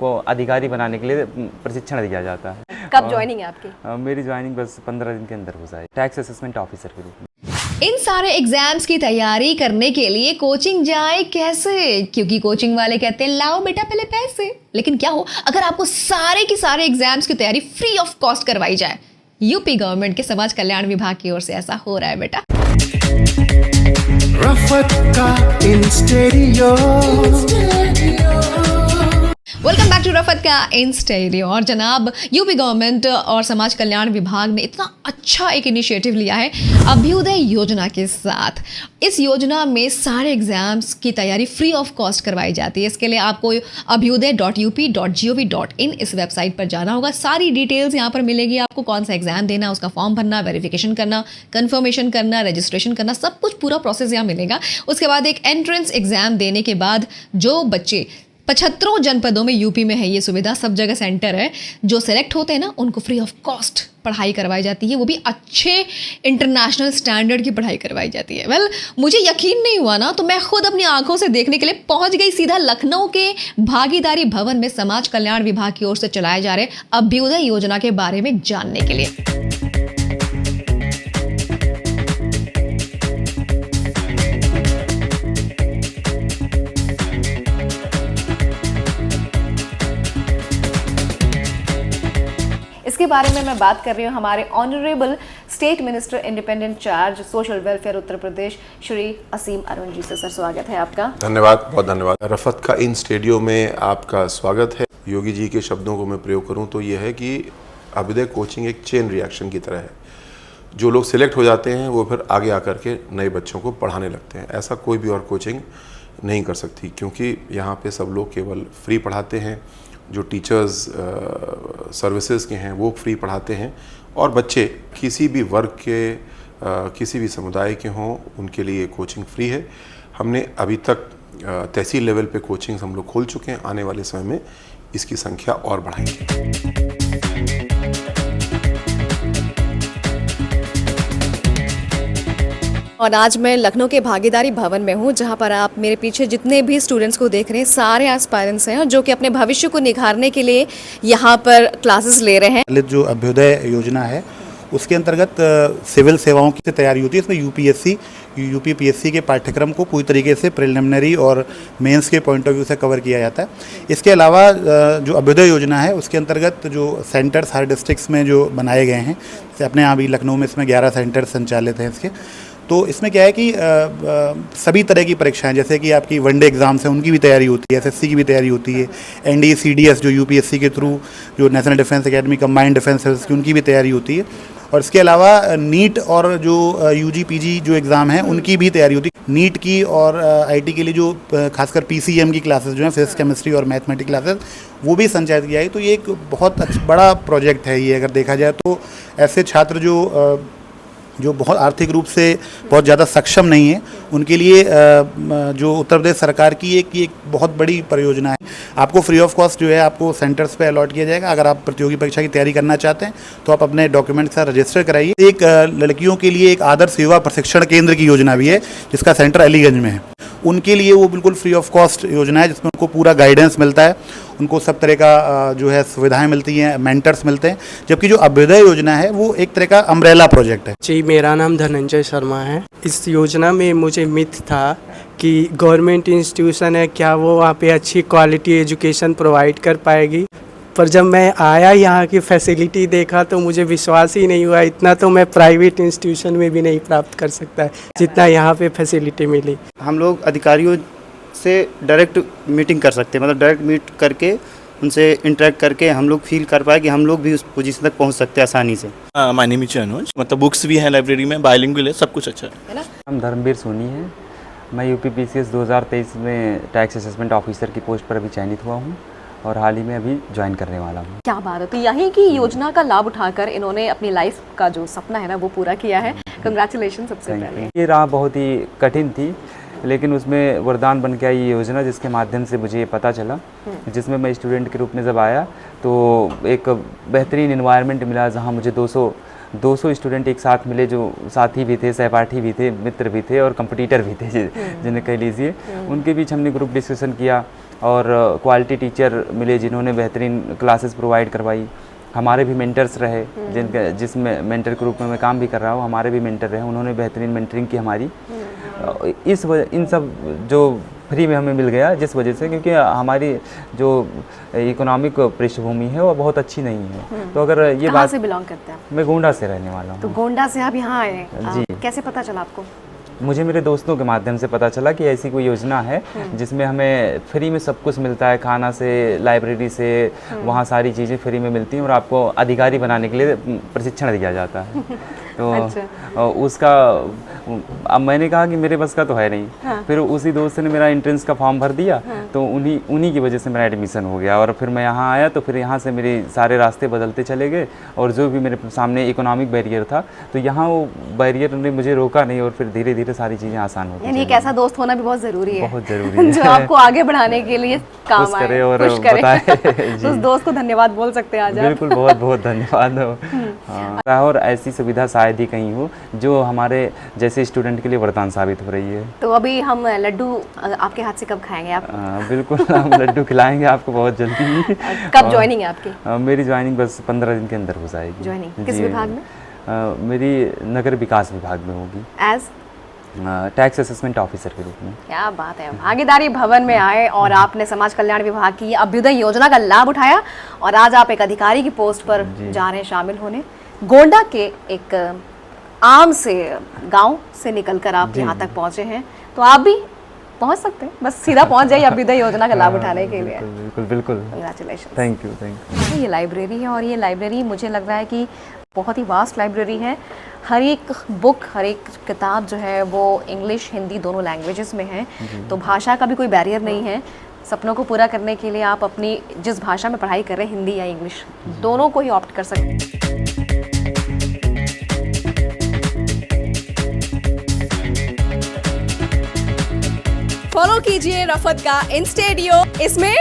को अधिकारी बनाने के लिए प्रशिक्षण दिया जाता है। कब ज्वाइनिंग है आपकी? मेरी ज्वाइनिंग बस 15 दिन के अंदर हो जाए, टैक्स असेसमेंट ऑफिसर के रूप में। इन सारे एग्जाम्स की तैयारी करने के लिए कोचिंग जाए कैसे? क्योंकि कोचिंग वाले कहते हैं लाओ बेटा पहले पैसे। लेकिन क्या हो अगर आपको सारे की सारे एग्जाम्स की तैयारी फ्री ऑफ कॉस्ट करवाई जाए? यूपी गवर्नमेंट के समाज कल्याण विभाग की ओर से ऐसा हो रहा है बेटा। रफत का in stereo. Welcome back to Rafat का इन स्टेरियो। और जनाब यूपी गवर्नमेंट और समाज कल्याण विभाग ने इतना अच्छा एक इनिशिएटिव लिया है अभ्युदय योजना के साथ। इस योजना में सारे एग्जाम्स की तैयारी फ्री ऑफ कॉस्ट करवाई जाती है। इसके लिए आपको abhyuday.up.gov.in इस वेबसाइट पर जाना होगा। सारी डिटेल्स यहाँ पर मिलेगी आपको, कौन सा एग्जाम देना, उसका फॉर्म भरना, वेरिफिकेशन करना, कंफर्मेशन करना, रजिस्ट्रेशन करना, सब कुछ पूरा प्रोसेस यहाँ मिलेगा। उसके बाद एक एंट्रेंस एग्जाम देने के बाद जो बच्चे 75 जनपदों में यूपी में है ये सुविधा, सब जगह सेंटर है, जो सेलेक्ट होते हैं ना उनको फ्री ऑफ कॉस्ट पढ़ाई करवाई जाती है, वो भी अच्छे इंटरनेशनल स्टैंडर्ड की पढ़ाई करवाई जाती है। मुझे यकीन नहीं हुआ ना तो मैं खुद अपनी आंखों से देखने के लिए पहुंच गई सीधा लखनऊ के भागीदारी भवन में समाज कल्याण विभाग की ओर से चलाए जा रहे अभ्युदय योजना के बारे में जानने के लिए। इसके बारे में मैं बात कर रही हूँ हमारे honourable state minister independent charge social welfare Uttar Pradesh Shri Asim Arun ji से। सर स्वागत है आपका। धन्यवाद, बहुत धन्यवाद। रफत का इन स्टूडियो में आपका स्वागत है। योगी जी के शब्दों को मैं प्रयोग करूं तो यह है कि अभ्युदय कोचिंग एक चेन रिएक्शन की तरह है। जो लोग सिलेक्ट हो जाते हैं वो फिर आगे आकर के नए बच्चों को पढ़ाने लगते हैं। ऐसा कोई भी और कोचिंग नहीं कर सकती, क्योंकि यहाँ पे सब लोग केवल फ्री पढ़ाते हैं। जो टीचर्स सर्विसेज के हैं वो फ्री पढ़ाते हैं, और बच्चे किसी भी वर्ग के किसी भी समुदाय के हों उनके लिए कोचिंग फ्री है। हमने अभी तक तहसील लेवल पे कोचिंग हम लोग खोल चुके हैं। आने वाले समय में इसकी संख्या और बढ़ाएंगे। और आज मैं लखनऊ के भागीदारी भवन में हूँ, जहाँ पर आप मेरे पीछे जितने भी स्टूडेंट्स को देख रहे हैं सारे एस्पायरेंट्स हैं जो कि अपने भविष्य को निखारने के लिए यहाँ पर क्लासेस ले रहे हैं। जो अभ्युदय योजना है उसके अंतर्गत सिविल सेवाओं की तैयारी होती है। इसमें यूपीपीएससी के पाठ्यक्रम को पूरी तरीके से प्रिलिमिनरी और मेंस के पॉइंट ऑफ व्यू से कवर किया जाता है। इसके अलावा जो अभ्युदय योजना है उसके अंतर्गत जो सेंटर्स हर डिस्ट्रिक्ट्स में जो बनाए गए हैं, जैसे अपने यहाँ भी लखनऊ में इसमें 11 सेंटर संचालित हैं इसके। तो इसमें क्या है कि सभी तरह की परीक्षाएं, जैसे कि आपकी वनडे एग्जाम्स हैं उनकी भी तैयारी होती है, एसएससी की भी तैयारी होती है, एनडीए सीडीएस जो यूपीएससी के थ्रू जो national defence academy combined defence service की उनकी भी तैयारी होती है। और इसके अलावा नीट और जो यूजी पीजी जो एग्ज़ाम हैं उनकी भी तैयारी होती है। नीट की और आईटी के लिए जो खासकर पीसीएम की क्लासेस जो हैं, फिजिक्स केमिस्ट्री और मैथमेटिक्स क्लासेस, वो भी संचालित किया है। तो ये एक बहुत बड़ा प्रोजेक्ट है ये, अगर देखा जाए तो। ऐसे छात्र जो बहुत आर्थिक रूप से बहुत ज़्यादा सक्षम नहीं है उनके लिए जो उत्तर प्रदेश सरकार की एक बहुत बड़ी परियोजना है। आपको फ्री ऑफ कॉस्ट जो है आपको सेंटर्स पे अलॉट किया जाएगा। अगर आप प्रतियोगी परीक्षा की तैयारी करना चाहते हैं तो आप अपने डॉक्यूमेंट के साथ रजिस्टर कराइए। एक लड़कियों के लिए एक आदर्श सेवा प्रशिक्षण केंद्र की योजना भी है जिसका सेंटर अलीगंज में है। उनके लिए वो बिल्कुल फ्री ऑफ कॉस्ट योजना है जिसमें उनको पूरा गाइडेंस मिलता है, उनको सब तरह का जो है सुविधाएं मिलती हैं, मेंटर्स मिलते हैं। जबकि जो अभ्युदय योजना है वो एक तरह का अम्ब्रेला प्रोजेक्ट है। जी, मेरा नाम धनंजय शर्मा है। इस योजना में मुझे मिथ था कि गवर्नमेंट इंस्टीट्यूशन है, क्या वो वहाँ पे अच्छी क्वालिटी एजुकेशन प्रोवाइड कर पाएगी, पर जब मैं आया यहाँ की फैसिलिटी देखा तो मुझे विश्वास ही नहीं हुआ। इतना तो मैं प्राइवेट इंस्टीट्यूशन में भी नहीं प्राप्त कर सकता है जितना यहाँ पे फैसिलिटी मिली। हम लोग अधिकारियों से डायरेक्ट मीटिंग कर सकते हैं, मतलब डायरेक्ट मीट करके उनसे इंटरेक्ट करके हम लोग फील कर पाए कि हम लोग भी उस पोजीशन तक पहुँच सकते हैं आसानी से। माय नेम इज अनुज, मतलब बुक्स भी हैं लाइब्रेरी में, बायलिंगुअल है, सब कुछ अच्छा है ना। हम धर्मवीर सोनी है। मैं यूपीपीसीएस 2023 में टैक्स असेसमेंट ऑफिसर की पोस्ट पर अभी चयनित हुआ हूँ और हाल ही में अभी ज्वाइन करने वाला हूँ। क्या बात है। तो यहीं की योजना का लाभ उठाकर इन्होंने अपनी लाइफ का जो सपना है ना वो पूरा किया है। कंग्रेचुलेशन सबसे पहले। ये राह बहुत ही कठिन थी, लेकिन उसमें वरदान बन के आई ये योजना, जिसके माध्यम से मुझे ये पता चला, जिसमें मैं स्टूडेंट के रूप में जब आया तो एक बेहतरीन इन्वायरमेंट मिला जहाँ मुझे 200 स्टूडेंट एक साथ मिले, जो साथी भी थे, सहपाठी भी थे, मित्र भी थे और कंपटीटर भी थे जिन्हें कह लीजिए। उनके बीच हमने ग्रुप डिस्कशन किया और क्वालिटी टीचर मिले जिन्होंने बेहतरीन क्लासेस प्रोवाइड करवाई। हमारे भी मेंटर्स रहे जिसमें मेंटर के रूप में मैं काम भी कर रहा हूँ, हमारे भी मेंटर रहे, उन्होंने बेहतरीन मेंटरिंग की हमारी। इन सब जो फ्री में हमें मिल गया जिस वजह से, क्योंकि हमारी जो इकोनॉमिक पृष्ठभूमि है वो बहुत अच्छी नहीं है। तो अगर ये कहाँ बात से बिलोंग करते हैं? मैं गोंडा से रहने वाला तो हूँ। गोंडा से आप यहाँ आए, जी। कैसे पता चला आपको? मुझे मेरे दोस्तों के माध्यम से पता चला कि ऐसी कोई योजना है जिसमें हमें फ्री में सब कुछ मिलता है, खाना से लाइब्रेरी से, वहाँ सारी चीज़ें फ्री में मिलती हैं और आपको अधिकारी बनाने के लिए प्रशिक्षण दिया जाता है। तो अच्छा। उसका अब मैंने कहा कि मेरे बस का तो है नहीं। फिर उसी दोस्त ने मेरा एंट्रेंस का फॉर्म भर दिया, तो उन्हीं की वजह से मेरा एडमिशन हो गया और फिर मैं यहाँ आया। तो फिर यहाँ से मेरे सारे रास्ते बदलते चले गए और जो भी मेरे सामने इकोनॉमिक बैरियर था तो यहाँ वो बैरियर ने मुझे रोका नहीं और फिर धीरे धीरे सारी चीज़ें आसान होती यानी एक चली। ऐसा दोस्त होना भी बहुत ज़रूरी है, बहुत ज़रूरी है जो आपको आगे बढ़ाने के लिए काम खुश आए, करे और खुश करे। बताए। तो उस दोस्त को धन्यवाद बोल सकते हैं आज आप। बिल्कुल, बहुत बहुत धन्यवाद। हाँ, और ऐसी सुविधा शायद ही कहीं हो जो हमारे जैसे स्टूडेंट के लिए वरदान साबित हो रही है। तो अभी हम लड्डू आपके हाथ से कब खाएंगे आप? बिल्कुल, हम लड्डू खिलाएंगे आपको बहुत जल्दी। कब ज्वाइनिंग है आपकी? मेरी ज्वाइनिंग बस 15 दिन के अंदर हो जाएगी। ज्वाइनिंग किस जी। विभाग में? मेरी नगर विकास विभाग में होगी, एज टैक्स असेसमेंट ऑफिसर के रूप में। क्या बात है, भागीदारी भवन में आए और आपने समाज कल्याण विभाग की अभ्युदय योजना का लाभ उठाया और आज आप एक अधिकारी की पोस्ट पर जा रहे हैं शामिल होने। गोंडा के एक आम से गांव से निकलकर आप यहाँ तक पहुँचे हैं, तो आप भी पहुँच सकते हैं, बस सीधा पहुँच जाइए अभ्युदय योजना का लाभ उठाने के लिए। बिल्कुल बिल्कुल, कंग्रेचुलेशन। Thank you. ये लाइब्रेरी है और ये लाइब्रेरी मुझे लग रहा है कि बहुत ही वास्ट लाइब्रेरी है। हर एक बुक, हर एक किताब जो है वो इंग्लिश हिंदी दोनों लैंग्वेजेस में है, तो भाषा का भी कोई बैरियर नहीं है। सपनों को पूरा करने के लिए आप अपनी जिस भाषा में पढ़ाई कर रहे हैं, हिंदी या इंग्लिश, दोनों को ही ऑप्ट कर सकते हैं। फॉलो कीजिए रफत का इंस्टेडियो, इसमें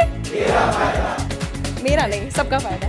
मेरा नहीं, सबका फायदा।